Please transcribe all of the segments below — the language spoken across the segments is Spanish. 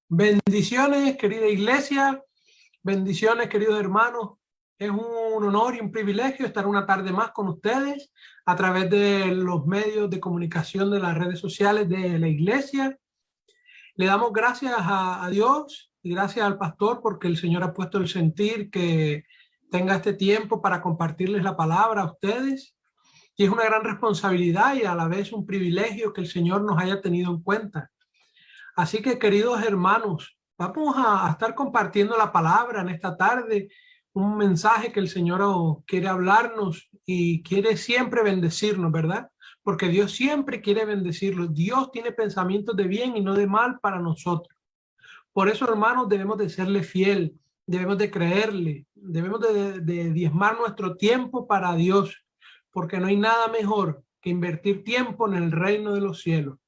Bendiciones, querida iglesia, bendiciones, queridos hermanos. Es un honor y un privilegio estar una tarde más con ustedes a través de los medios de comunicación de las redes sociales de la iglesia. Le damos gracias a Dios y gracias al pastor porque el Señor ha puesto el sentir que tenga este tiempo para compartirles la palabra a ustedes. Y es una gran responsabilidad y a la vez un privilegio que el Señor nos haya tenido en cuenta. Así que, queridos hermanos, vamos a estar compartiendo la palabra en esta tarde, un mensaje que el Señor quiere hablarnos y quiere siempre bendecirnos, ¿verdad? Porque Dios siempre quiere bendecirlos. Dios tiene pensamientos de bien y no de mal para nosotros. Por eso, hermanos, debemos de serle fiel, debemos de creerle, debemos de diezmar nuestro tiempo para Dios, porque no hay nada mejor que invertir tiempo en el reino de los cielos.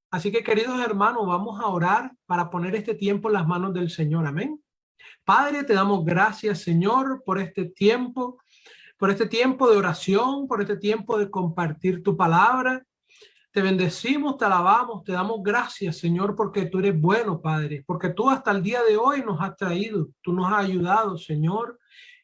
Así que, queridos hermanos, vamos a orar para poner este tiempo en las manos del Señor. Amén. Padre, te damos gracias, Señor, por este tiempo de oración, por este tiempo de compartir tu palabra. Te bendecimos, te alabamos, te damos gracias, Señor, porque tú eres bueno, Padre, porque tú hasta el día de hoy nos has traído, tú nos has ayudado, Señor,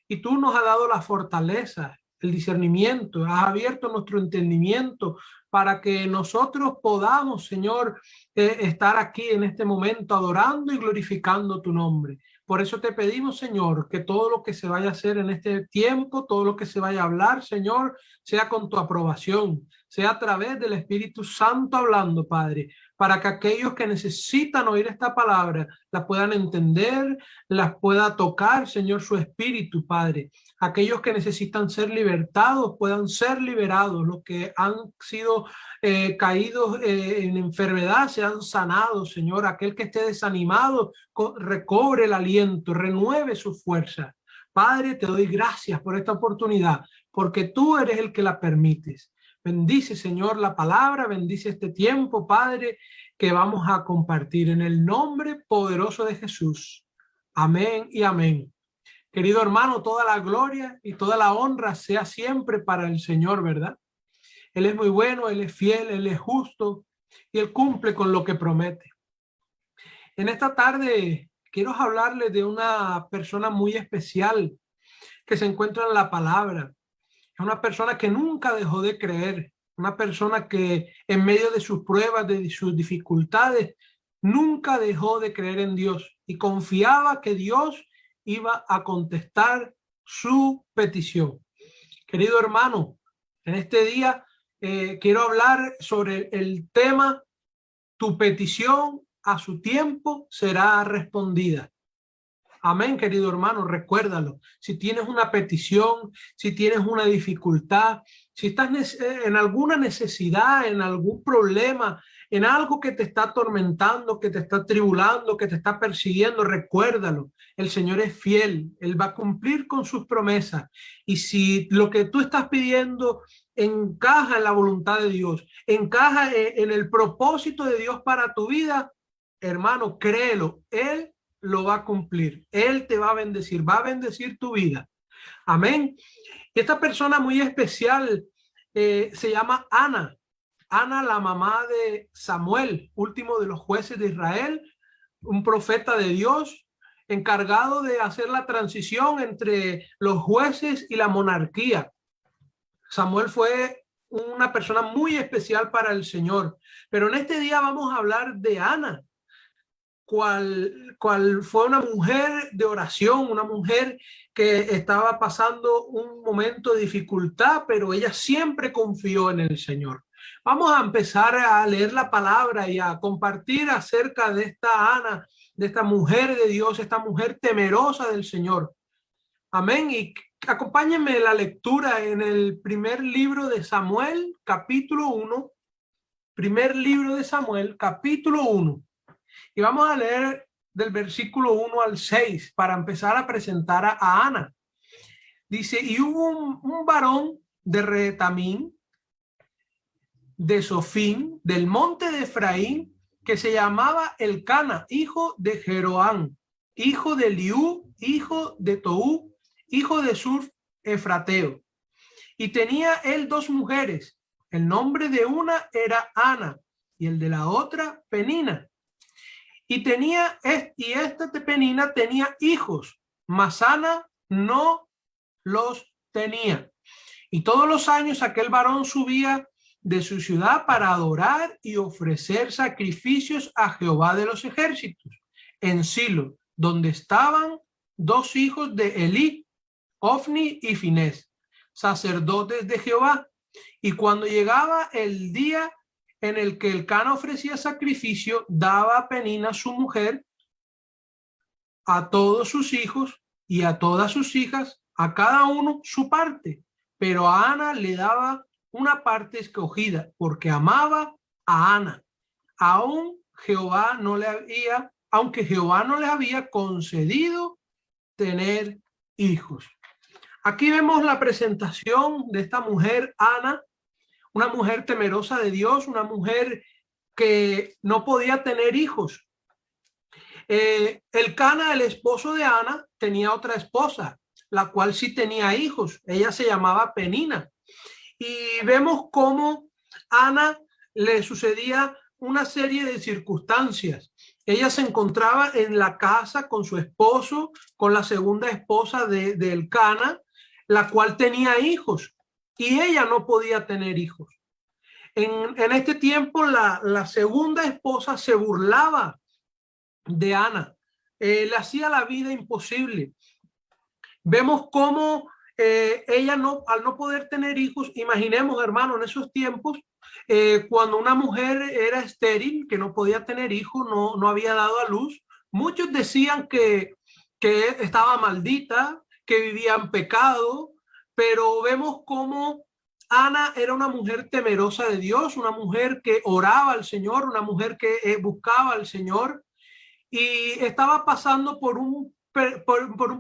y tú nos has dado la fortaleza, el discernimiento, has abierto nuestro entendimiento para que nosotros podamos, Señor, estar aquí en este momento adorando y glorificando tu nombre. Por eso te pedimos, Señor, que todo lo que se vaya a hacer en este tiempo, todo lo que se vaya a hablar, Señor, sea con tu aprobación, sea a través del Espíritu Santo hablando, Padre, para que aquellos que necesitan oír esta palabra la puedan entender, las pueda tocar, Señor, su espíritu, Padre. Aquellos que necesitan ser libertados puedan ser liberados, los que han sido caídos en enfermedad sean sanados, Señor. Aquel que esté desanimado recobre el aliento, renueve su fuerza. Padre, te doy gracias por esta oportunidad, porque tú eres el que la permites. Bendice, Señor, la palabra, bendice este tiempo, Padre, que vamos a compartir en el nombre poderoso de Jesús. Amén y amén. Querido hermano, toda la gloria y toda la honra sea siempre para el Señor, ¿verdad? Él es muy bueno, Él es fiel, Él es justo y Él cumple con lo que promete. En esta tarde quiero hablarles de una persona muy especial que se encuentra en la palabra. Es una persona que nunca dejó de creer, una persona que en medio de sus pruebas, de sus dificultades, nunca dejó de creer en Dios y confiaba que Dios iba a contestar su petición. Querido hermano, en este día quiero hablar sobre el tema: tu petición a su tiempo será respondida. Amén, querido hermano, recuérdalo. Si tienes una petición, si tienes una dificultad, si estás en alguna necesidad, en algún problema, en algo que te está atormentando, que te está tribulando, que te está persiguiendo, recuérdalo. El Señor es fiel, Él va a cumplir con sus promesas. Y si lo que tú estás pidiendo encaja en la voluntad de Dios, encaja en el propósito de Dios para tu vida, hermano, créelo, Él lo va a cumplir. Él te va a bendecir tu vida. Amén. Y esta persona muy especial se llama Ana. Ana, la mamá de Samuel, último de los jueces de Israel, un profeta de Dios, encargado de hacer la transición entre los jueces y la monarquía. Samuel fue una persona muy especial para el Señor. Pero en este día vamos a hablar de Ana, cual fue una mujer de oración, una mujer que estaba pasando un momento de dificultad, pero ella siempre confió en el Señor. Vamos a empezar a leer la palabra y a compartir acerca de esta Ana, de esta mujer de Dios, esta mujer temerosa del Señor. Amén. Y acompáñenme en la lectura en el primer libro de Samuel, capítulo 1. Primer libro de Samuel, capítulo 1. Y vamos a leer del versículo 1 al 6 para empezar a presentar a Ana. Dice: y hubo un varón de Retamín, de Sofín, del monte de Efraín, que se llamaba Elcana, hijo de Jeroán, hijo de Eliú, hijo de Toú, hijo de Sur Efrateo. Y tenía él dos mujeres. El nombre de una era Ana y el de la otra Penina. Y esta de Penina tenía hijos, mas Ana no los tenía. Y todos los años aquel varón subía de su ciudad para adorar y ofrecer sacrificios a Jehová de los ejércitos en Silo, donde estaban dos hijos de Elí, Ofni y Finés, sacerdotes de Jehová. Y cuando llegaba el día en el que Elcana ofrecía sacrificio, daba a Penina su mujer a todos sus hijos y a todas sus hijas, a cada uno su parte, pero a Ana le daba una parte escogida, porque amaba a Ana. Aunque Jehová no le había concedido tener hijos. Aquí vemos la presentación de esta mujer, Ana, una mujer temerosa de Dios, una mujer que no podía tener hijos. Elcana, el esposo de Ana, tenía otra esposa, la cual sí tenía hijos. Ella se llamaba Penina. Y vemos cómo a Ana le sucedía una serie de circunstancias. Ella se encontraba en la casa con su esposo, con la segunda esposa de Elcana, la cual tenía hijos, y ella no podía tener hijos. En este tiempo la segunda esposa se burlaba de Ana, le hacía la vida imposible. Vemos cómo ella al no poder tener hijos, imaginemos, hermano, en esos tiempos, cuando una mujer era estéril, que no podía tener hijos, no había dado a luz, muchos decían que estaba maldita, que vivía en pecado, pero vemos cómo Ana era una mujer temerosa de Dios, una mujer que oraba al Señor, una mujer que buscaba al Señor, y estaba pasando por un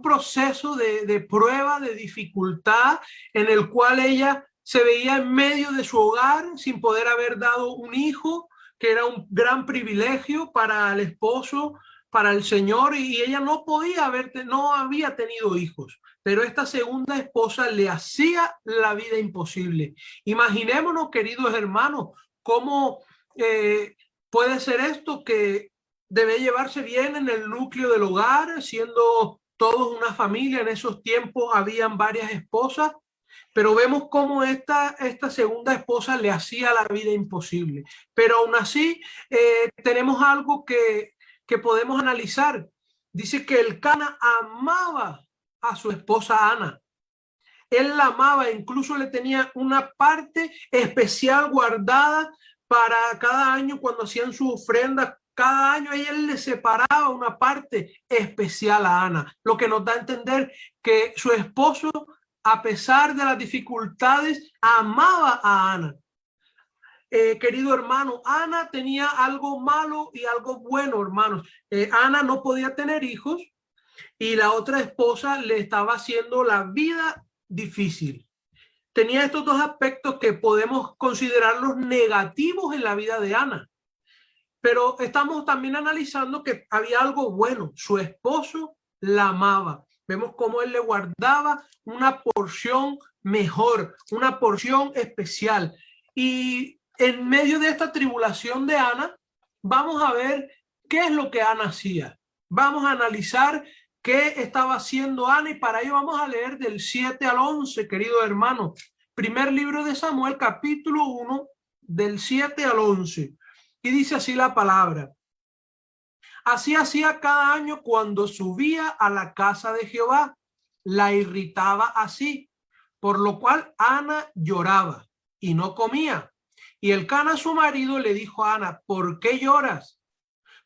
proceso de prueba, de dificultad, en el cual ella se veía en medio de su hogar sin poder haber dado un hijo, que era un gran privilegio para el esposo, para el Señor, y ella no había tenido hijos, pero esta segunda esposa le hacía la vida imposible. Imaginémonos, queridos hermanos, cómo puede ser esto, que debe llevarse bien en el núcleo del hogar, siendo todos una familia. En esos tiempos habían varias esposas, pero vemos cómo esta segunda esposa le hacía la vida imposible. Pero aún así tenemos algo que podemos analizar. Dice que Elcana amaba a su esposa Ana. Él la amaba, incluso le tenía una parte especial guardada para cada año cuando hacían su ofrenda. Cada año él le separaba una parte especial a Ana, lo que nos da a entender que su esposo, a pesar de las dificultades, amaba a Ana. Querido hermano, Ana tenía algo malo y algo bueno, hermanos. Ana no podía tener hijos y la otra esposa le estaba haciendo la vida difícil. Tenía estos dos aspectos que podemos considerarlos negativos en la vida de Ana. Pero estamos también analizando que había algo bueno. Su esposo la amaba. Vemos cómo él le guardaba una porción mejor, una porción especial. Y en medio de esta tribulación de Ana, vamos a ver qué es lo que Ana hacía. Vamos a analizar qué estaba haciendo Ana, y para ello vamos a leer del 7 al 11, querido hermano. Primer libro de Samuel, capítulo 1, del 7 al 11. Y dice así la palabra: así hacía cada año cuando subía a la casa de Jehová, la irritaba así, por lo cual Ana lloraba y no comía. Y Elcana, su marido, le dijo a Ana: ¿por qué lloras?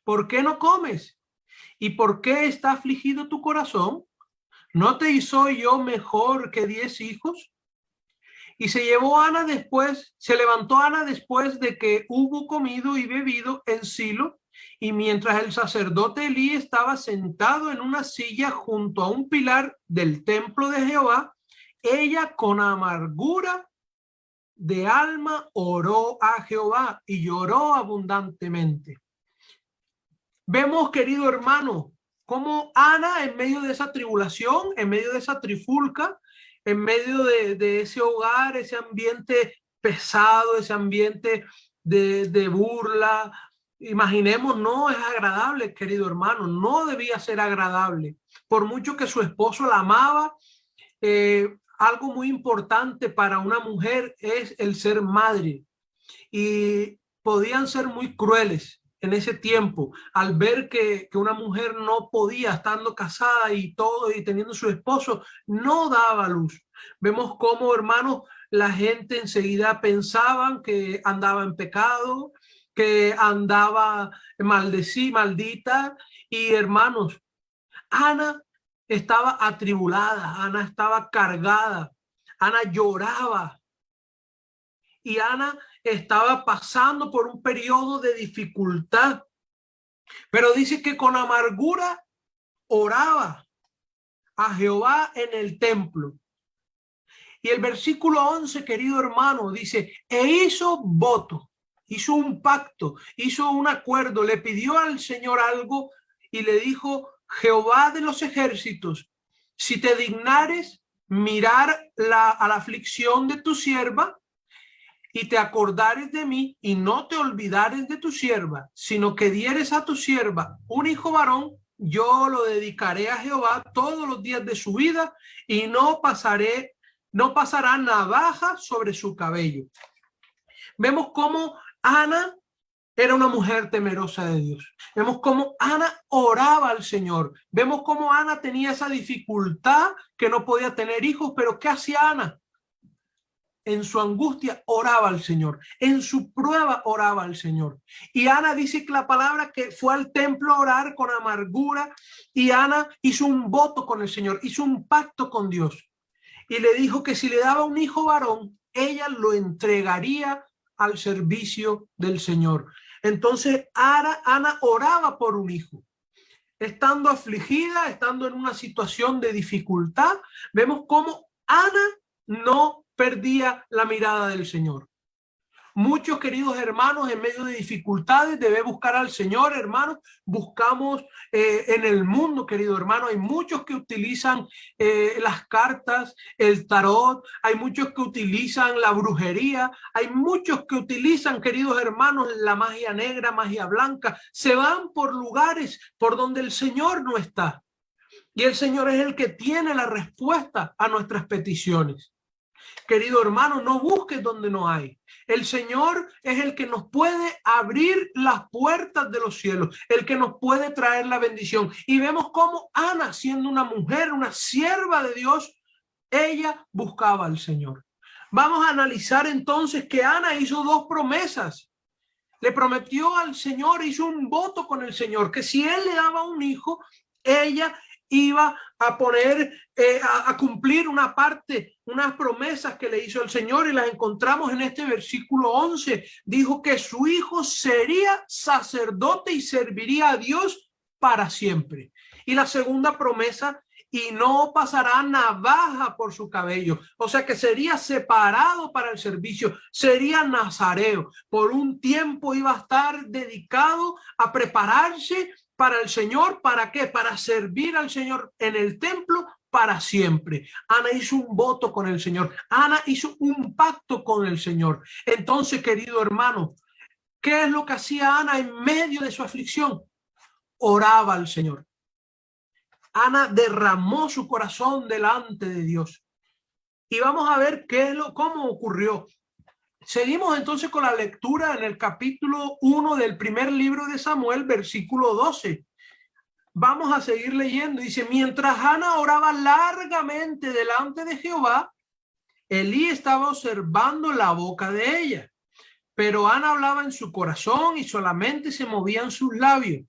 ¿Por qué no comes? ¿Y por qué está afligido tu corazón? ¿No te hizo yo mejor que 10 hijos? Y se levantó Ana después de que hubo comido y bebido en Silo, y mientras el sacerdote Elí estaba sentado en una silla junto a un pilar del templo de Jehová, ella con amargura de alma oró a Jehová y lloró abundantemente. Vemos, querido hermano, cómo Ana, en medio de esa tribulación, en medio de esa trifulca, en medio de ese hogar, ese ambiente pesado, ese ambiente de burla. Imaginemos, no es agradable, querido hermano, no debía ser agradable. Por mucho que su esposo la amaba, algo muy importante para una mujer es el ser madre. Y podían ser muy crueles en ese tiempo al ver que una mujer no podía, estando casada y todo y teniendo su esposo, no daba luz. Vemos cómo, hermanos, la gente enseguida pensaban que andaba en pecado, que andaba maldita. Y hermanos, Ana estaba atribulada, Ana estaba cargada, Ana lloraba. Y Ana estaba pasando por un periodo de dificultad, pero dice que con amargura oraba a Jehová en el templo. Y el versículo 11, querido hermano, dice, e hizo voto, hizo un pacto, hizo un acuerdo, le pidió al Señor algo y le dijo, Jehová de los ejércitos, si te dignares mirar a la aflicción de tu sierva, y te acordares de mí y no te olvidares de tu sierva, sino que dieres a tu sierva un hijo varón, yo lo dedicaré a Jehová todos los días de su vida y no pasará navaja sobre su cabello. Vemos cómo Ana era una mujer temerosa de Dios. Vemos cómo Ana oraba al Señor. Vemos cómo Ana tenía esa dificultad que no podía tener hijos, pero ¿qué hacía Ana? En su angustia oraba al Señor, en su prueba oraba al Señor. Y Ana dice que la palabra que fue al templo a orar con amargura, y Ana hizo un voto con el Señor, hizo un pacto con Dios y le dijo que si le daba un hijo varón, ella lo entregaría al servicio del Señor. Entonces Ana oraba por un hijo. Estando afligida, estando en una situación de dificultad, vemos cómo Ana no perdía la mirada del Señor. Muchos, queridos hermanos, en medio de dificultades debe buscar al Señor, hermanos. Buscamos en el mundo, querido hermano, hay muchos que utilizan las cartas, el tarot, hay muchos que utilizan la brujería, hay muchos que utilizan, queridos hermanos, la magia negra, magia blanca. Se van por lugares por donde el Señor no está. Y el Señor es el que tiene la respuesta a nuestras peticiones. Querido hermano, no busques donde no hay. El Señor es el que nos puede abrir las puertas de los cielos, el que nos puede traer la bendición. Y vemos cómo Ana, siendo una mujer, una sierva de Dios, ella buscaba al Señor. Vamos a analizar entonces que Ana hizo dos promesas. Le prometió al Señor, hizo un voto con el Señor, que si él le daba un hijo, ella iba a poner, a cumplir una parte, unas promesas que le hizo el Señor, y las encontramos en este versículo 11. Dijo que su hijo sería sacerdote y serviría a Dios para siempre. Y la segunda promesa, y no pasará navaja por su cabello. O sea que sería separado para el servicio, sería nazareo. Por un tiempo iba a estar dedicado a prepararse para el Señor. ¿Para qué? Para servir al Señor en el templo para siempre. Ana hizo un voto con el Señor. Ana hizo un pacto con el Señor. Entonces, querido hermano, ¿qué es lo que hacía Ana en medio de su aflicción? Oraba al Señor. Ana derramó su corazón delante de Dios. Y vamos a ver cómo ocurrió. Seguimos entonces con la lectura en el capítulo 1 del primer libro de Samuel, versículo 12. Vamos a seguir leyendo. Dice, mientras Ana oraba largamente delante de Jehová, Elí estaba observando la boca de ella. Pero Ana hablaba en su corazón y solamente se movían sus labios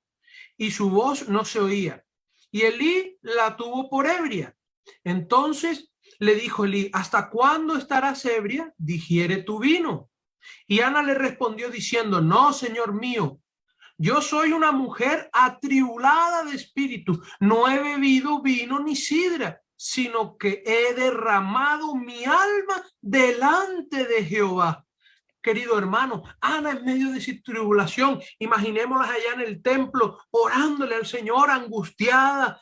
y su voz no se oía. Y Elí la tuvo por ebria. Entonces le dijo Elí, ¿hasta cuándo estarás ebria? Digiere tu vino. Y Ana le respondió diciendo, no, Señor mío, yo soy una mujer atribulada de espíritu. No he bebido vino ni sidra, sino que he derramado mi alma delante de Jehová. Querido hermano, Ana en medio de su tribulación, imaginémoslas allá en el templo, orándole al Señor, angustiada,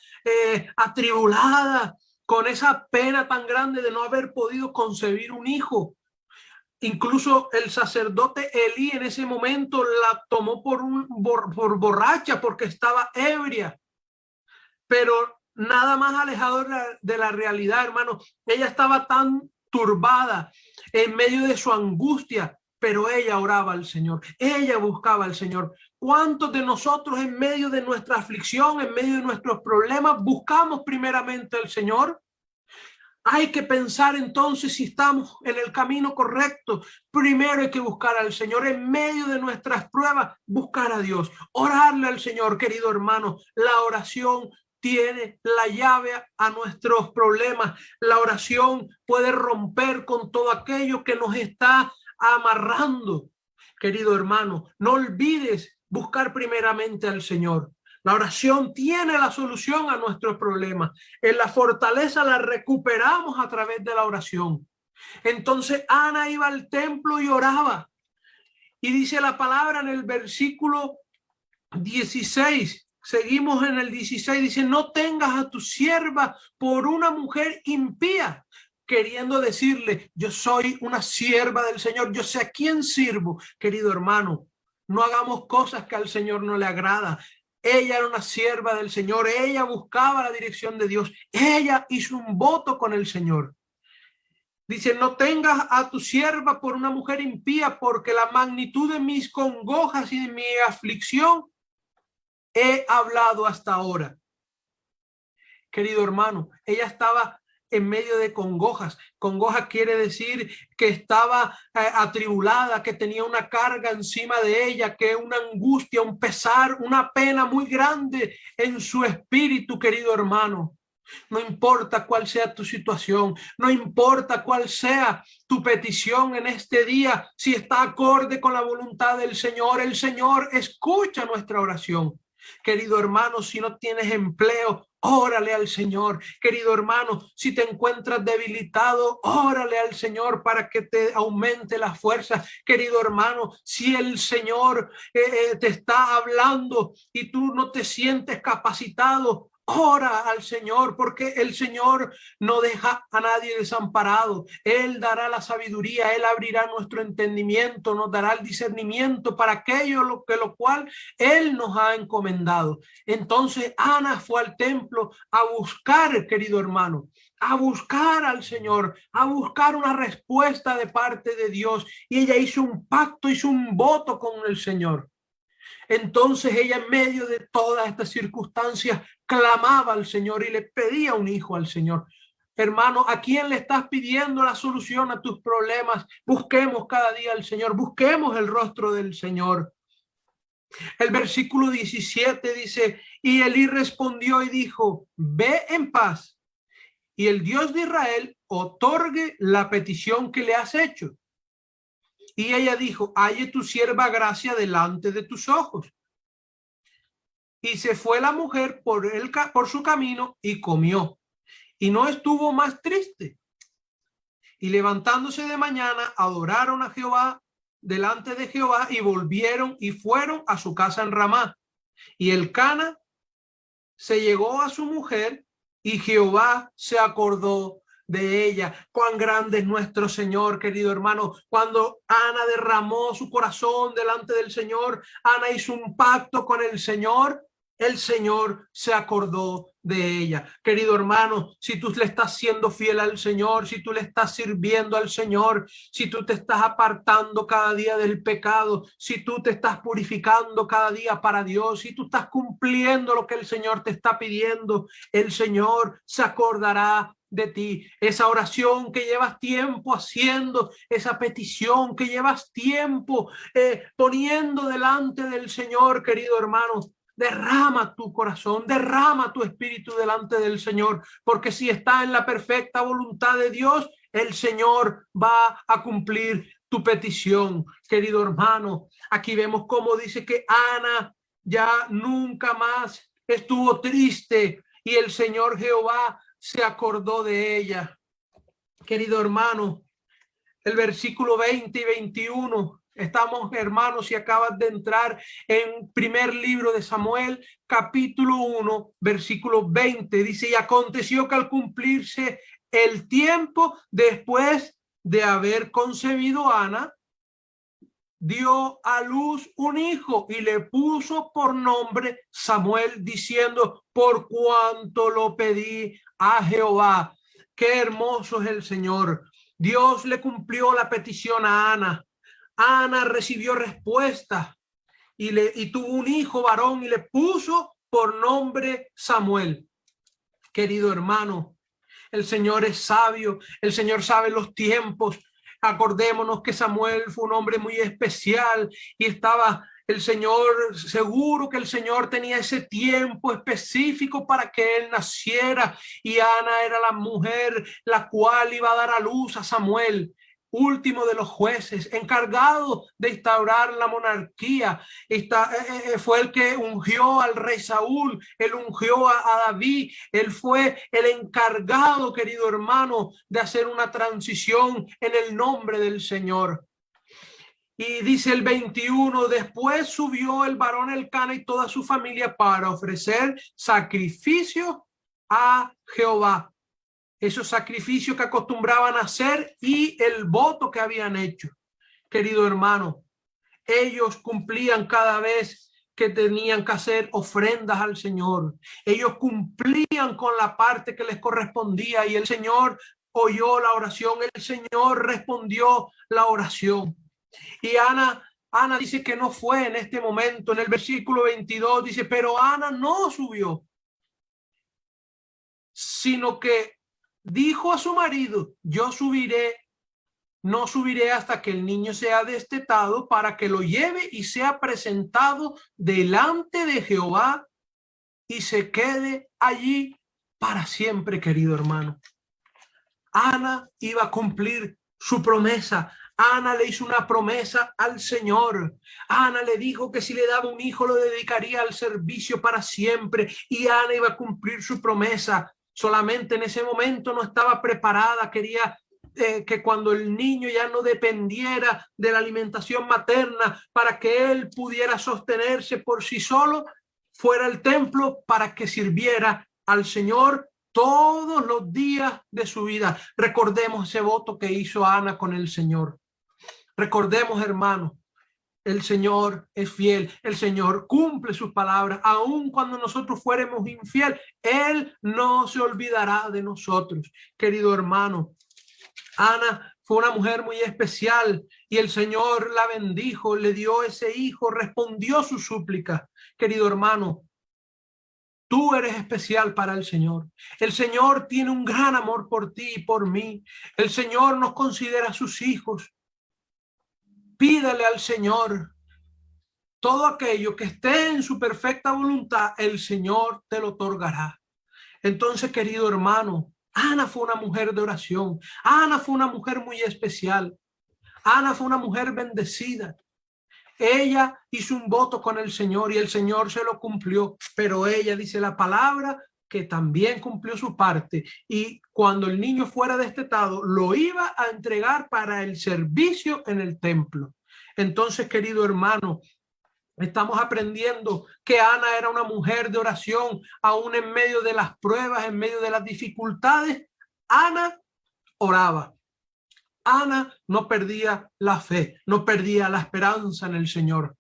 atribulada, con esa pena tan grande de no haber podido concebir un hijo. Incluso el sacerdote Elí en ese momento la tomó por borracha porque estaba ebria. Pero nada más alejado de la realidad, hermano. Ella estaba tan turbada en medio de su angustia, pero ella oraba al Señor, ella buscaba al Señor. ¿Cuántos de nosotros en medio de nuestra aflicción, en medio de nuestros problemas, buscamos primeramente al Señor? Hay que pensar entonces si estamos en el camino correcto. Primero hay que buscar al Señor en medio de nuestras pruebas, buscar a Dios, orarle al Señor, querido hermano. La oración tiene la llave a nuestros problemas. La oración puede romper con todo aquello que nos está amarrando. Querido hermano, no olvides buscar primeramente al Señor. La oración tiene la solución a nuestros problemas. En la fortaleza la recuperamos a través de la oración. Entonces Ana iba al templo y oraba. Y dice la palabra en el versículo 16. Seguimos en el 16. Dice, no tengas a tu sierva por una mujer impía. Queriendo decirle, yo soy una sierva del Señor. Yo sé a quién sirvo. Querido hermano, no hagamos cosas que al Señor no le agrada. Ella era una sierva del Señor, ella buscaba la dirección de Dios, ella hizo un voto con el Señor. Dice, no tengas a tu sierva por una mujer impía, porque la magnitud de mis congojas y de mi aflicción he hablado hasta ahora. Querido hermano, ella estaba en medio de congojas. Congoja quiere decir que estaba atribulada, que tenía una carga encima de ella, que una angustia, un pesar, una pena muy grande en su espíritu, querido hermano. No importa cuál sea tu situación, no importa cuál sea tu petición en este día, si está acorde con la voluntad del Señor, el Señor escucha nuestra oración. Querido hermano, si no tienes empleo, órale al Señor. Querido hermano, si te encuentras debilitado, órale al Señor para que te aumente la fuerza. Querido hermano, si el Señor te está hablando y tú no te sientes capacitado, ora al Señor, porque el Señor no deja a nadie desamparado. Él dará la sabiduría, Él abrirá nuestro entendimiento, nos dará el discernimiento para aquello lo cual Él nos ha encomendado. Entonces Ana fue al templo a buscar, querido hermano, a buscar al Señor, a buscar una respuesta de parte de Dios. Y ella hizo un pacto, hizo un voto con el Señor. Entonces ella en medio de todas estas circunstancias clamaba al Señor y le pedía un hijo al Señor. Hermano, ¿a quién le estás pidiendo la solución a tus problemas? Busquemos cada día al Señor, busquemos el rostro del Señor. El versículo 17 dice, y Elí respondió y dijo, ve en paz, y el Dios de Israel otorgue la petición que le has hecho. Y ella dijo, halle tu sierva gracia delante de tus ojos. Y se fue la mujer por su camino y comió. Y no estuvo más triste. Y levantándose de mañana, adoraron a Jehová delante de Jehová y volvieron y fueron a su casa en Ramá. Y Elcana se llegó a su mujer y Jehová se acordó de ella. Cuán grande es nuestro Señor, querido hermano. Cuando Ana derramó su corazón delante del Señor, Ana hizo un pacto con el Señor se acordó de ella. Querido hermano, si tú le estás siendo fiel al Señor, si tú le estás sirviendo al Señor, si tú te estás apartando cada día del pecado, si tú te estás purificando cada día para Dios, si tú estás cumpliendo lo que el Señor te está pidiendo, el Señor se acordará de ti. Esa oración que llevas tiempo haciendo, esa petición que llevas tiempo poniendo delante del Señor, querido hermano, derrama tu corazón, derrama tu espíritu delante del Señor, porque si está en la perfecta voluntad de Dios, el Señor va a cumplir tu petición, querido hermano. Aquí vemos cómo dice que Ana ya nunca más estuvo triste y el Señor Jehová se acordó de ella. Querido hermano, el versículo 20 y 21. Estamos, hermanos, si acabas de entrar en primer libro de Samuel, capítulo 1, versículo 20. Dice, y aconteció que al cumplirse el tiempo, después de haber concebido Ana, dio a luz un hijo y le puso por nombre Samuel, diciendo: por cuanto lo pedí a Jehová. Qué hermoso es el Señor. Dios le cumplió la petición a Ana. Ana recibió respuesta y tuvo un hijo varón y le puso por nombre Samuel. Querido hermano, el Señor es sabio, el Señor sabe los tiempos. Acordémonos que Samuel fue un hombre muy especial y estaba el Señor, seguro que el Señor tenía ese tiempo específico para que él naciera, y Ana era la mujer la cual iba a dar a luz a Samuel, último de los jueces, encargado de instaurar la monarquía. Fue el que ungió al rey Saúl, él ungió a David, él fue el encargado, querido hermano, de hacer una transición en el nombre del Señor. Y dice el 21, después subió el varón Elcana y toda su familia para ofrecer sacrificio a Jehová. Esos sacrificios que acostumbraban a hacer y el voto que habían hecho. Querido hermano, ellos cumplían cada vez que tenían que hacer ofrendas al Señor. Ellos cumplían con la parte que les correspondía y el Señor oyó la oración, el Señor respondió la oración. Y Ana dice que no fue en este momento. En el versículo 22 dice: pero Ana no subió, sino que dijo a su marido: yo no subiré hasta que el niño sea destetado, para que lo lleve y sea presentado delante de Jehová y se quede allí para siempre. Querido hermano, Ana iba a cumplir su promesa. Ana le hizo una promesa al Señor. Ana le dijo que si le daba un hijo lo dedicaría al servicio para siempre, y Ana iba a cumplir su promesa. Solamente en ese momento no estaba preparada. Quería que cuando el niño ya no dependiera de la alimentación materna, para que él pudiera sostenerse por sí solo, fuera al templo para que sirviera al Señor todos los días de su vida. Recordemos ese voto que hizo Ana con el Señor. Recordemos, hermanos, el Señor es fiel, el Señor cumple sus palabras. Aun cuando nosotros fuéramos infiel, Él no se olvidará de nosotros. Querido hermano, Ana fue una mujer muy especial y el Señor la bendijo, le dio ese hijo, respondió su súplica. Querido hermano, tú eres especial para el Señor. El Señor tiene un gran amor por ti y por mí. El Señor nos considera sus hijos. Pídale al Señor todo aquello que esté en su perfecta voluntad, el Señor te lo otorgará. Entonces, querido hermano, Ana fue una mujer de oración. Ana fue una mujer muy especial. Ana fue una mujer bendecida. Ella hizo un voto con el Señor y el Señor se lo cumplió, pero ella, dice la palabra, que también cumplió su parte, y cuando el niño fuera destetado lo iba a entregar para el servicio en el templo. Entonces, querido hermano, estamos aprendiendo que Ana era una mujer de oración. Aún en medio de las pruebas, en medio de las dificultades, Ana oraba. Ana no perdía la fe, no perdía la esperanza en el Señor.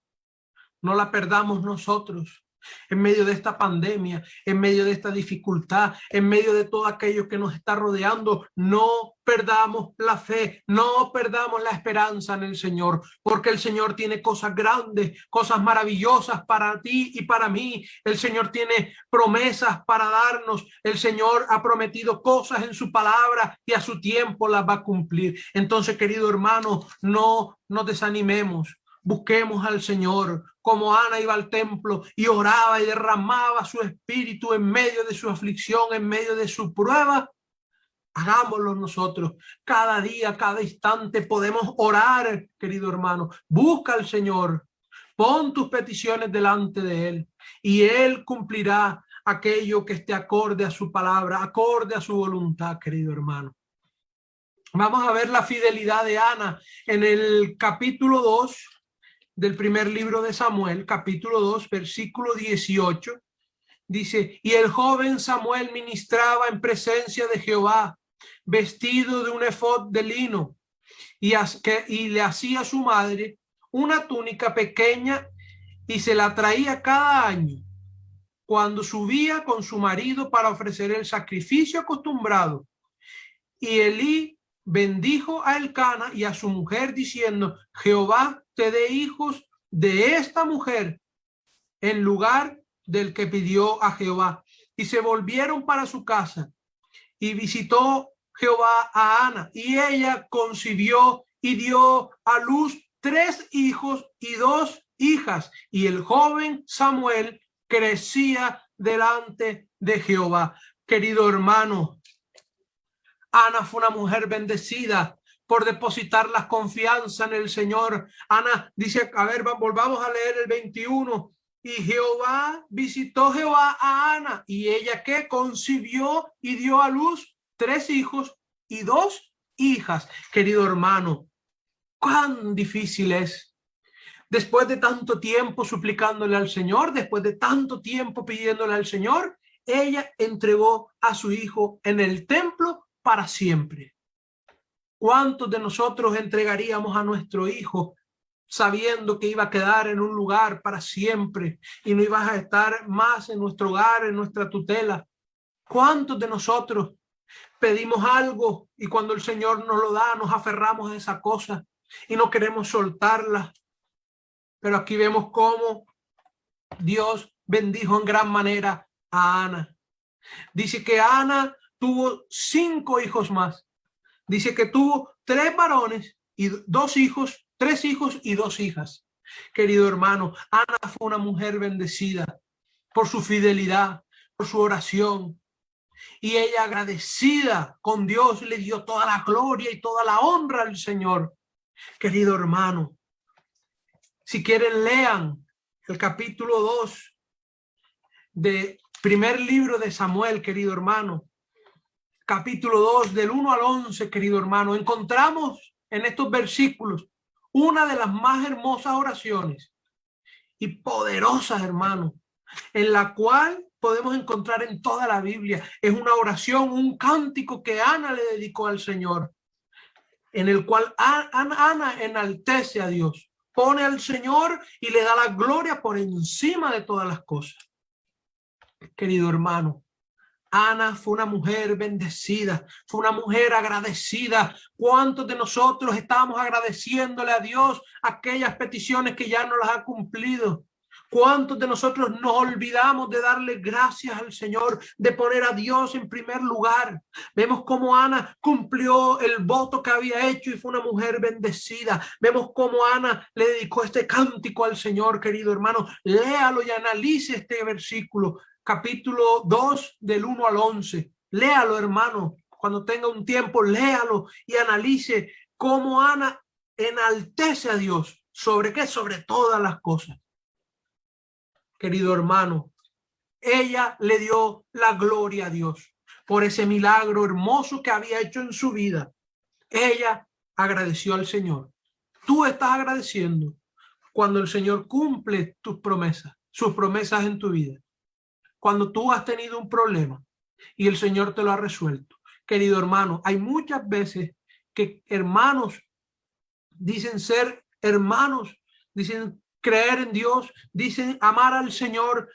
No la perdamos nosotros. En medio de esta pandemia, en medio de esta dificultad, en medio de todo aquello que nos está rodeando, no perdamos la fe, no perdamos la esperanza en el Señor, porque el Señor tiene cosas grandes, cosas maravillosas para ti y para mí. El Señor tiene promesas para darnos. El Señor ha prometido cosas en su palabra y a su tiempo las va a cumplir. Entonces, querido hermano, no nos desanimemos. Busquemos al Señor, como Ana iba al templo y oraba y derramaba su espíritu en medio de su aflicción, en medio de su prueba. Hagámoslo nosotros. Cada día, cada instante podemos orar, querido hermano. Busca al Señor. Pon tus peticiones delante de Él y Él cumplirá aquello que esté acorde a su palabra, acorde a su voluntad, querido hermano. Vamos a ver la fidelidad de Ana en el capítulo 2 del primer libro de Samuel, capítulo 2, versículo 18, dice: y el joven Samuel ministraba en presencia de Jehová, vestido de un efod de lino, y le hacía a su madre una túnica pequeña y se la traía cada año cuando subía con su marido para ofrecer el sacrificio acostumbrado. Y Elí bendijo a Elcana y a su mujer diciendo: Jehová te dé hijos de esta mujer en lugar del que pidió a Jehová. Y se volvieron para su casa, y visitó Jehová a Ana, y ella concibió y dio a luz 3 hijos y 2 hijas, y el joven Samuel crecía delante de Jehová. Querido hermano, Ana fue una mujer bendecida por depositar la confianza en el Señor. Ana dice, a ver, volvamos a leer el 21. Y Jehová visitó Jehová a Ana, y ella que concibió y dio a luz 3 hijos y 2 hijas. Querido hermano, cuán difícil es. Después de tanto tiempo suplicándole al Señor, después de tanto tiempo pidiéndole al Señor, ella entregó a su hijo en el templo para siempre. ¿Cuántos de nosotros entregaríamos a nuestro hijo sabiendo que iba a quedar en un lugar para siempre y no ibas a estar más en nuestro hogar, en nuestra tutela? ¿Cuántos de nosotros pedimos algo y cuando el Señor nos lo da, nos aferramos a esa cosa y no queremos soltarla? Pero aquí vemos cómo Dios bendijo en gran manera a Ana. Dice que Ana tuvo 5 hijos más. Dice que tuvo 3 varones y 2 hijos, 3 hijos y 2 hijas. Querido hermano, Ana fue una mujer bendecida por su fidelidad, por su oración. Y ella, agradecida con Dios, le dio toda la gloria y toda la honra al Señor. Querido hermano, si quieren, lean el capítulo 2 de primer libro de Samuel, querido hermano. Capítulo 2, del 1 al 11, querido hermano. Encontramos en estos versículos una de las más hermosas oraciones y poderosas, hermano, en la cual podemos encontrar en toda la Biblia. Es una oración, un cántico que Ana le dedicó al Señor, en el cual Ana enaltece a Dios, pone al Señor y le da la gloria por encima de todas las cosas. Querido hermano, Ana fue una mujer bendecida, fue una mujer agradecida. ¿Cuántos de nosotros estamos agradeciéndole a Dios aquellas peticiones que ya no las ha cumplido? ¿Cuántos de nosotros nos olvidamos de darle gracias al Señor, de poner a Dios en primer lugar? Vemos cómo Ana cumplió el voto que había hecho y fue una mujer bendecida. Vemos cómo Ana le dedicó este cántico al Señor, querido hermano. Léalo y analice este versículo. Capítulo 2 del 1 al 11. Léalo, hermano. Cuando tenga un tiempo, léalo y analice cómo Ana enaltece a Dios. ¿Sobre qué? Sobre todas las cosas. Querido hermano, ella le dio la gloria a Dios por ese milagro hermoso que había hecho en su vida. Ella agradeció al Señor. Tú estás agradeciendo cuando el Señor cumple tus promesas, sus promesas en tu vida. Cuando tú has tenido un problema y el Señor te lo ha resuelto. Querido hermano, hay muchas veces que hermanos dicen ser hermanos, dicen creer en Dios, dicen amar al Señor,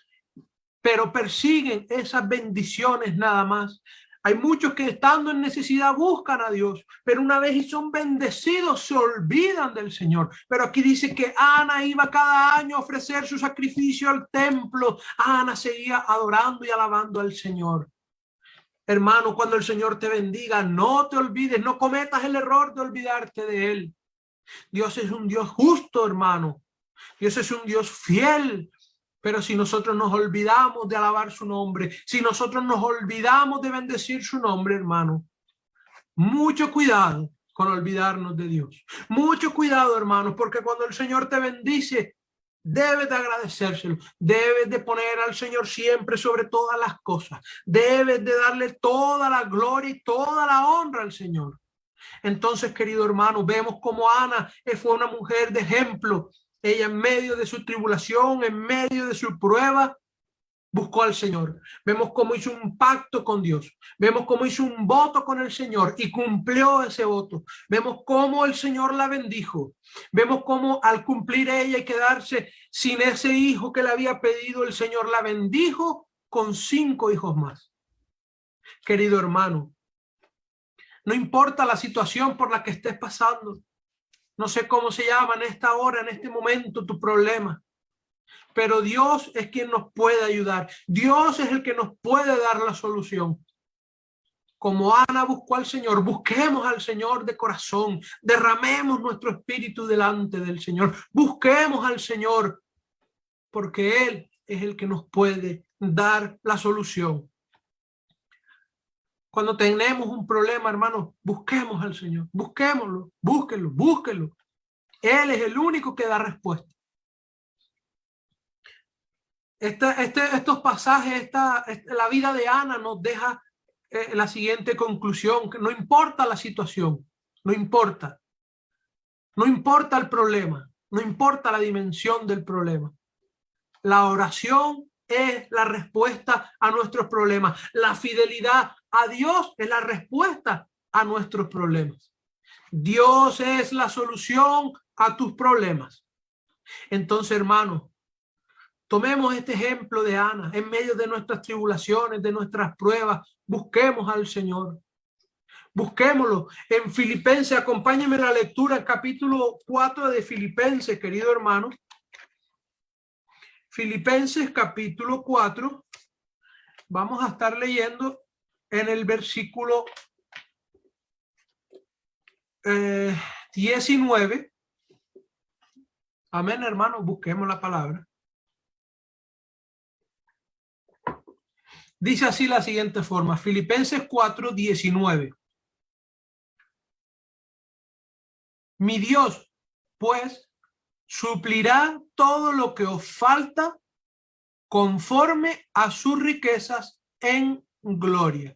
pero persiguen esas bendiciones nada más. Hay muchos que estando en necesidad buscan a Dios, pero una vez son bendecidos se olvidan del Señor. Pero aquí dice que Ana iba cada año a ofrecer su sacrificio al templo. Ana seguía adorando y alabando al Señor. Hermano, cuando el Señor te bendiga, no te olvides, no cometas el error de olvidarte de Él. Dios es un Dios justo, hermano. Dios es un Dios fiel. Pero si nosotros nos olvidamos de alabar su nombre, si nosotros nos olvidamos de bendecir su nombre, hermano, mucho cuidado con olvidarnos de Dios. Mucho cuidado, hermanos, porque cuando el Señor te bendice, debes de agradecérselo. Debes de poner al Señor siempre sobre todas las cosas. Debes de darle toda la gloria y toda la honra al Señor. Entonces, querido hermano, vemos como Ana fue una mujer de ejemplo. Ella en medio de su tribulación, en medio de su prueba, buscó al Señor. Vemos cómo hizo un pacto con Dios. Vemos cómo hizo un voto con el Señor y cumplió ese voto. Vemos cómo el Señor la bendijo. Vemos cómo al cumplir ella y quedarse sin ese hijo que le había pedido, el Señor la bendijo con 5 hijos más. Querido hermano, no importa la situación por la que estés pasando. No sé cómo se llama en esta hora, en este momento, tu problema. Pero Dios es quien nos puede ayudar. Dios es el que nos puede dar la solución. Como Ana buscó al Señor, busquemos al Señor de corazón. Derramemos nuestro espíritu delante del Señor. Busquemos al Señor, porque Él es el que nos puede dar la solución. Cuando tenemos un problema, hermanos, busquemos al Señor. Busquémoslo, búsquenlo, búsquenlo. Él es el único que da respuesta. Estos pasajes, la vida de Ana nos deja la siguiente conclusión, que no importa la situación, no importa el problema, no importa la dimensión del problema. La oración es la respuesta a nuestros problemas. La fidelidad a Dios es la respuesta a nuestros problemas. Dios es la solución a tus problemas. Entonces, hermanos, tomemos este ejemplo de Ana en medio de nuestras tribulaciones, de nuestras pruebas. Busquemos al Señor. Busquémoslo. En Filipenses, acompáñenme en la lectura, el capítulo 4 de Filipenses, querido hermano. Filipenses, capítulo 4. Vamos a estar leyendo en el versículo 19. Amén, hermano. Busquemos la palabra. Dice así la siguiente forma, Filipenses 4, 19. Mi Dios, pues, suplirá todo lo que os falta conforme a sus riquezas en gloria.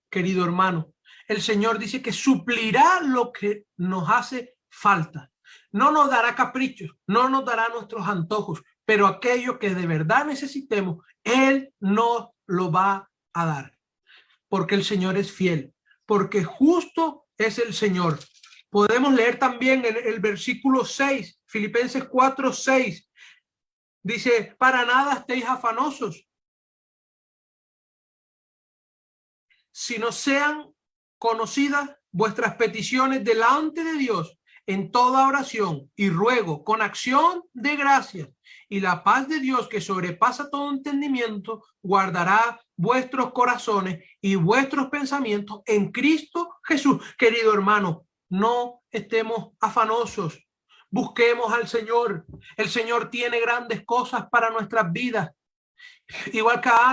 Querido hermano, el Señor dice que suplirá lo que nos hace falta. No nos dará caprichos, no nos dará nuestros antojos, pero aquello que de verdad necesitemos, Él nos lo va a dar, porque el Señor es fiel, porque justo es el Señor. Podemos leer también en el versículo 6, Filipenses 4, 6, dice, para nada estéis afanosos, sino sean conocidas vuestras peticiones delante de Dios en toda oración y ruego con acción de gracias, y la paz de Dios que sobrepasa todo entendimiento guardará vuestros corazones y vuestros pensamientos en Cristo Jesús. Querido hermano, no estemos afanosos, busquemos al Señor. El Señor tiene grandes cosas para nuestras vidas. Igual que a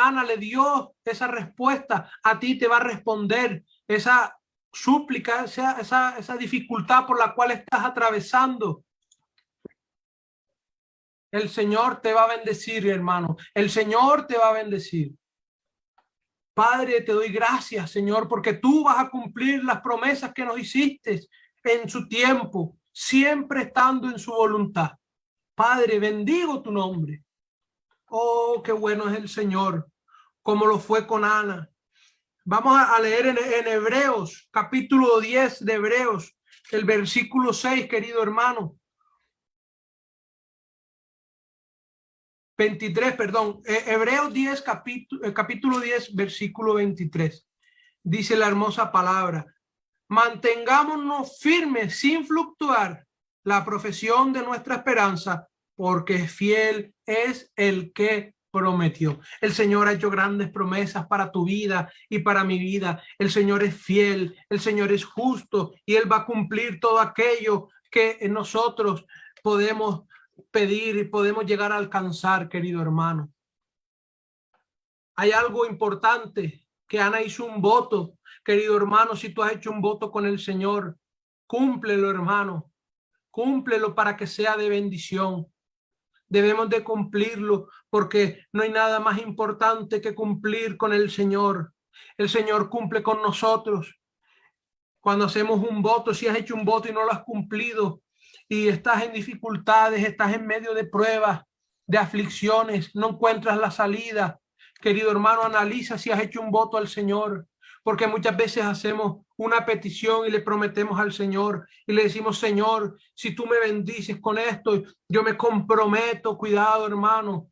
Ana le dio esa respuesta, a ti te va a responder esa súplica, esa dificultad por la cual estás atravesando. El Señor te va a bendecir, hermano. El Señor te va a bendecir. Padre, te doy gracias, Señor, porque tú vas a cumplir las promesas que nos hiciste en su tiempo, siempre estando en su voluntad. Padre, bendigo tu nombre. Oh, qué bueno es el Señor, como lo fue con Ana. Vamos a leer en Hebreos, capítulo 10 de Hebreos, el versículo 6, querido hermano. 23, perdón. Hebreos 10, capítulo 10, versículo 23. Dice la hermosa palabra: mantengámonos firmes sin fluctuar la profesión de nuestra esperanza, porque fiel es el que prometió. El Señor ha hecho grandes promesas para tu vida y para mi vida. El Señor es fiel, el Señor es justo y Él va a cumplir todo aquello que nosotros podemos pedir y podemos llegar a alcanzar, querido hermano. Hay algo importante, que Ana hizo un voto. Querido hermano, si tú has hecho un voto con el Señor, cúmplelo, hermano. Cúmplelo para que sea de bendición. Debemos de cumplirlo, porque no hay nada más importante que cumplir con el Señor. El Señor cumple con nosotros. Cuando hacemos un voto, si has hecho un voto y no lo has cumplido, y estás en dificultades, estás en medio de pruebas, de aflicciones, no encuentras la salida, querido hermano, analiza si has hecho un voto al Señor, porque muchas veces hacemos una petición y le prometemos al Señor y le decimos, Señor, si tú me bendices con esto, yo me comprometo, cuidado hermano,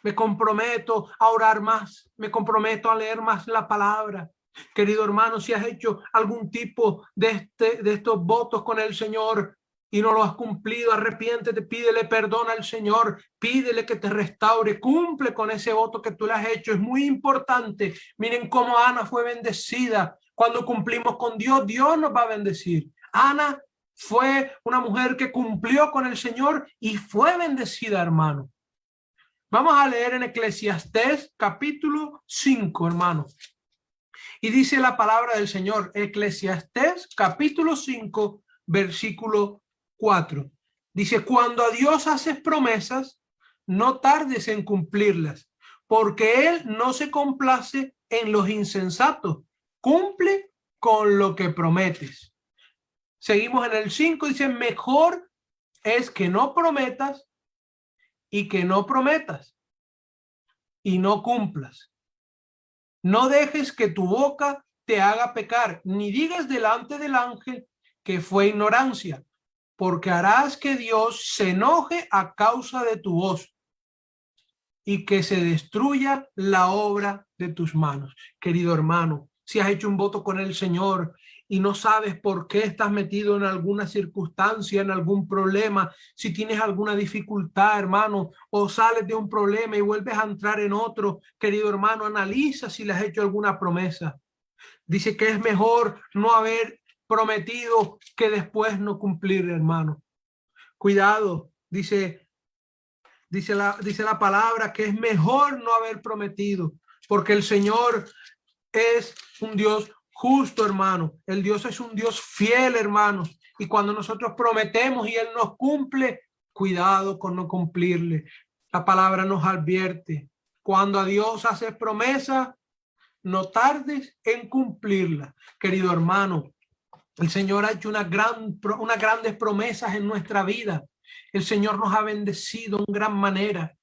me comprometo a orar más, me comprometo a leer más la palabra. Querido hermano, si has hecho algún tipo de estos votos con el Señor y no lo has cumplido, arrepiéntete, pídele perdón al Señor, pídele que te restaure, cumple con ese voto que tú le has hecho. Es muy importante. Miren cómo Ana fue bendecida. Cuando cumplimos con Dios, Dios nos va a bendecir. Ana fue una mujer que cumplió con el Señor y fue bendecida, hermano. Vamos a leer en Eclesiastés capítulo 5, hermano. Y dice la palabra del Señor, Eclesiastés capítulo 5, versículo 4. Dice, cuando a Dios haces promesas, no tardes en cumplirlas, porque Él no se complace en los insensatos. Cumple con lo que prometes. Seguimos en el 5, dice, mejor es que no prometas y que no prometas y no cumplas. No dejes que tu boca te haga pecar, ni digas delante del ángel que fue ignorancia, porque harás que Dios se enoje a causa de tu voz y que se destruya la obra de tus manos. Querido hermano, si has hecho un voto con el Señor y no sabes por qué estás metido en alguna circunstancia, en algún problema, si tienes alguna dificultad, hermano, o sales de un problema y vuelves a entrar en otro, querido hermano, analiza si le has hecho alguna promesa. Dice que es mejor no haber prometido que después no cumplir, hermano. Cuidado, dice la palabra que es mejor no haber prometido, porque el Señor es un Dios justo, hermano. El Dios es un Dios fiel, hermano. Y cuando nosotros prometemos y Él nos cumple, cuidado con no cumplirle. La palabra nos advierte. Cuando a Dios haces promesa, no tardes en cumplirla. Querido hermano, el Señor ha hecho unas grandes promesas en nuestra vida. El Señor nos ha bendecido en gran manera.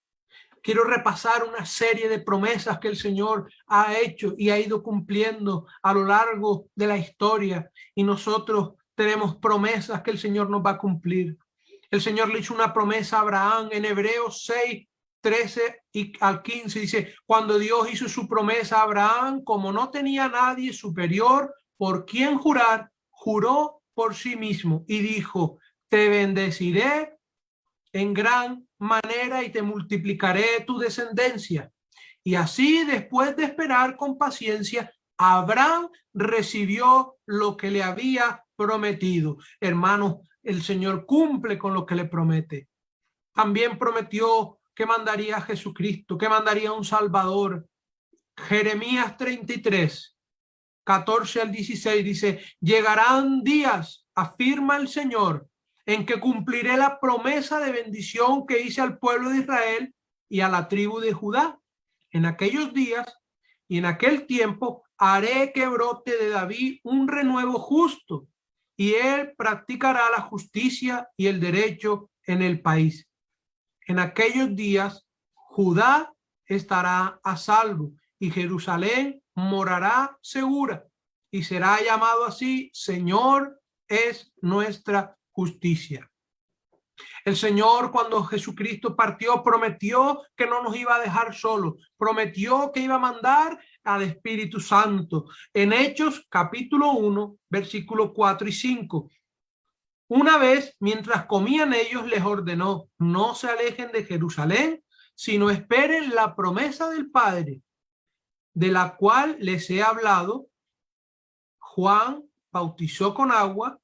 Quiero repasar una serie de promesas que el Señor ha hecho y ha ido cumpliendo a lo largo de la historia. Y nosotros tenemos promesas que el Señor nos va a cumplir. El Señor le hizo una promesa a Abraham en Hebreos 6, 13 al 15. Dice, cuando Dios hizo su promesa a Abraham, como no tenía nadie superior por quien jurar, juró por sí mismo y dijo, te bendeciré en gran manera y te multiplicaré tu descendencia. Y así, después de esperar con paciencia, Abraham recibió lo que le había prometido. Hermanos, el Señor cumple con lo que le promete. También prometió que mandaría a Jesucristo, que mandaría a un Salvador. Jeremías 33, 14 al 16 dice, llegarán días, afirma el Señor, en que cumpliré la promesa de bendición que hice al pueblo de Israel y a la tribu de Judá. En aquellos días y en aquel tiempo haré que brote de David un renuevo justo, y él practicará la justicia y el derecho en el país. En aquellos días Judá estará a salvo y Jerusalén morará segura, y será llamado así, Señor es nuestra justicia. El Señor, cuando Jesucristo partió, prometió que no nos iba a dejar solos, prometió que iba a mandar al Espíritu Santo. En Hechos capítulo 1, versículos 4 y 5. Una vez, mientras comían ellos, les ordenó, no se alejen de Jerusalén, sino esperen la promesa del Padre, de la cual les he hablado. Juan bautizó con agua,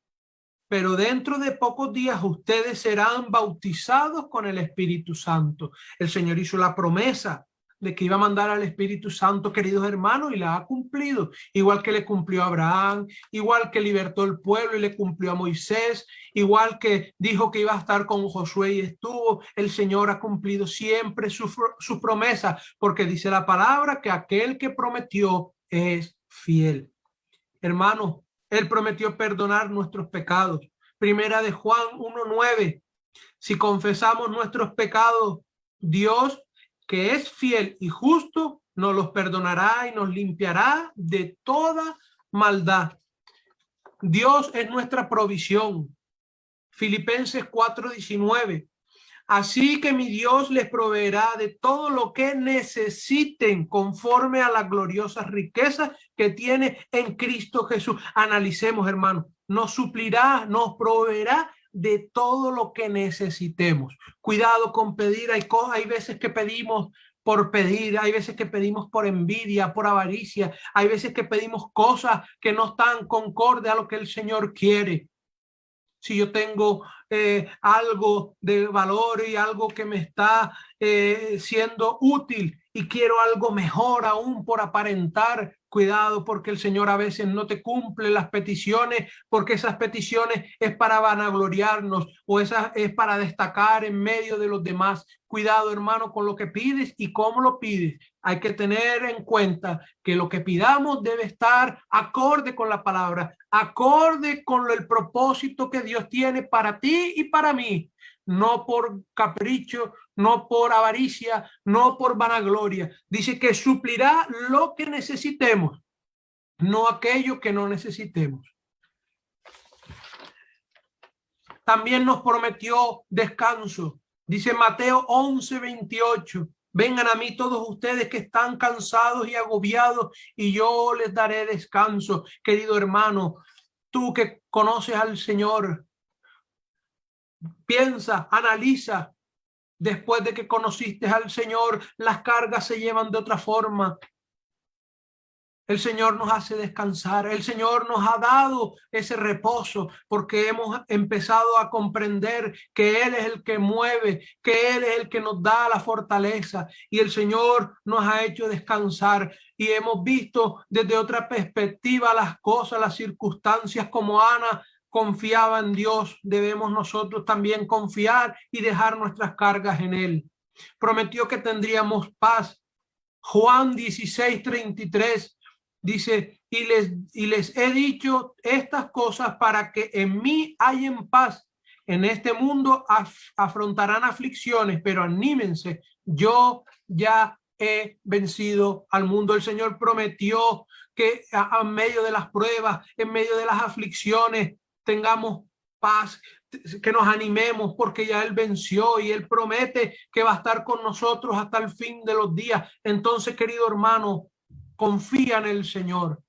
pero dentro de pocos días ustedes serán bautizados con el Espíritu Santo. El Señor hizo la promesa de que iba a mandar al Espíritu Santo, queridos hermanos, y la ha cumplido. Igual que le cumplió a Abraham, igual que libertó el pueblo y le cumplió a Moisés, igual que dijo que iba a estar con Josué y estuvo. El Señor ha cumplido siempre su promesa, porque dice la palabra que aquel que prometió es fiel. Hermanos, Él prometió perdonar nuestros pecados. Primera de Juan 1:9. Si confesamos nuestros pecados, Dios, que es fiel y justo, nos los perdonará y nos limpiará de toda maldad. Dios es nuestra provisión. Filipenses 4:19. Así que mi Dios les proveerá de todo lo que necesiten conforme a las gloriosas riquezas que tiene en Cristo Jesús. Analicemos, hermanos. Nos suplirá, nos proveerá de todo lo que necesitemos. Cuidado con pedir. Hay veces que pedimos por pedir, hay veces que pedimos por envidia, por avaricia, hay veces que pedimos cosas que no están concorde a lo que el Señor quiere. Si yo tengo algo de valor y algo que me está siendo útil y quiero algo mejor aún por aparentar, cuidado, porque el Señor a veces no te cumple las peticiones, porque esas peticiones es para vanagloriarnos o esa es para destacar en medio de los demás. Cuidado, hermano, con lo que pides y cómo lo pides. Hay que tener en cuenta que lo que pidamos debe estar acorde con la palabra, acorde con el propósito que Dios tiene para ti y para mí. No por capricho, no por avaricia, no por vanagloria. Dice que suplirá lo que necesitemos, no aquello que no necesitemos. También nos prometió descanso. Dice Mateo 11:28. Vengan a mí todos ustedes que están cansados y agobiados y yo les daré descanso. Querido hermano, tú que conoces al Señor, piensa, analiza. Después de que conociste al Señor, las cargas se llevan de otra forma. El Señor nos hace descansar. El Señor nos ha dado ese reposo porque hemos empezado a comprender que Él es el que mueve, que Él es el que nos da la fortaleza y el Señor nos ha hecho descansar y hemos visto desde otra perspectiva las cosas, las circunstancias. Como Ana confiaba en Dios, debemos nosotros también confiar y dejar nuestras cargas en Él. Prometió que tendríamos paz. Juan 16:33 dice, y les he dicho estas cosas para que en mí hayan paz. En este mundo afrontarán aflicciones, pero anímense, yo ya he vencido al mundo. El Señor prometió que en medio de las pruebas, en medio de las aflicciones, tengamos paz, que nos animemos porque ya Él venció y Él promete que va a estar con nosotros hasta el fin de los días. Entonces, querido hermano, confía en el Señor.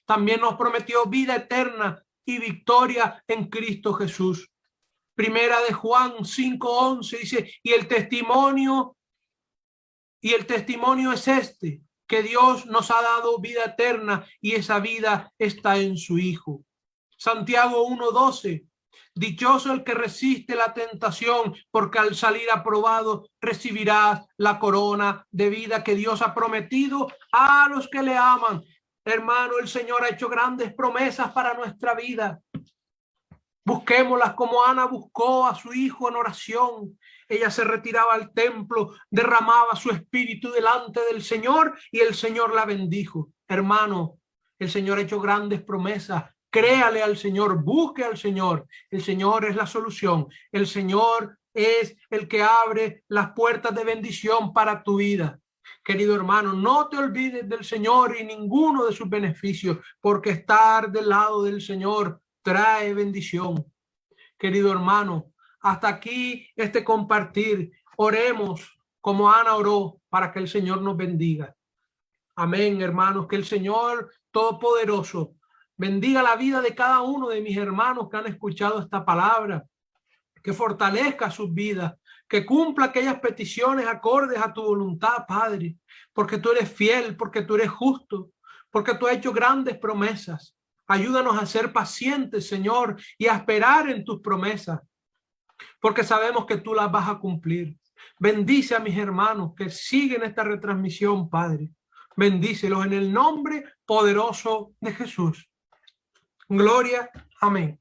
También nos prometió vida eterna y victoria en Cristo Jesús. Primera de Juan 5:11 dice, y el testimonio es este, que Dios nos ha dado vida eterna y esa vida está en su Hijo. Santiago 1:12, dichoso el que resiste la tentación, porque al salir aprobado recibirás la corona de vida que Dios ha prometido a los que le aman. Hermano, el Señor ha hecho grandes promesas para nuestra vida. Busquémoslas como Ana buscó a su hijo en oración. Ella se retiraba al templo, derramaba su espíritu delante del Señor y el Señor la bendijo. Hermano, el Señor ha hecho grandes promesas. Créale al Señor, busque al Señor. El Señor es la solución. El Señor es el que abre las puertas de bendición para tu vida. Querido hermano, no te olvides del Señor y ninguno de sus beneficios, porque estar del lado del Señor trae bendición. Querido hermano, hasta aquí este compartir. Oremos como Ana oró para que el Señor nos bendiga. Amén, hermanos. Que el Señor Todopoderoso bendiga la vida de cada uno de mis hermanos que han escuchado esta palabra, que fortalezca sus vidas, que cumpla aquellas peticiones acordes a tu voluntad, Padre, porque tú eres fiel, porque tú eres justo, porque tú has hecho grandes promesas. Ayúdanos a ser pacientes, Señor, y a esperar en tus promesas, porque sabemos que tú las vas a cumplir. Bendice a mis hermanos que siguen esta retransmisión, Padre. Bendícelos en el nombre poderoso de Jesús. Gloria. Amén.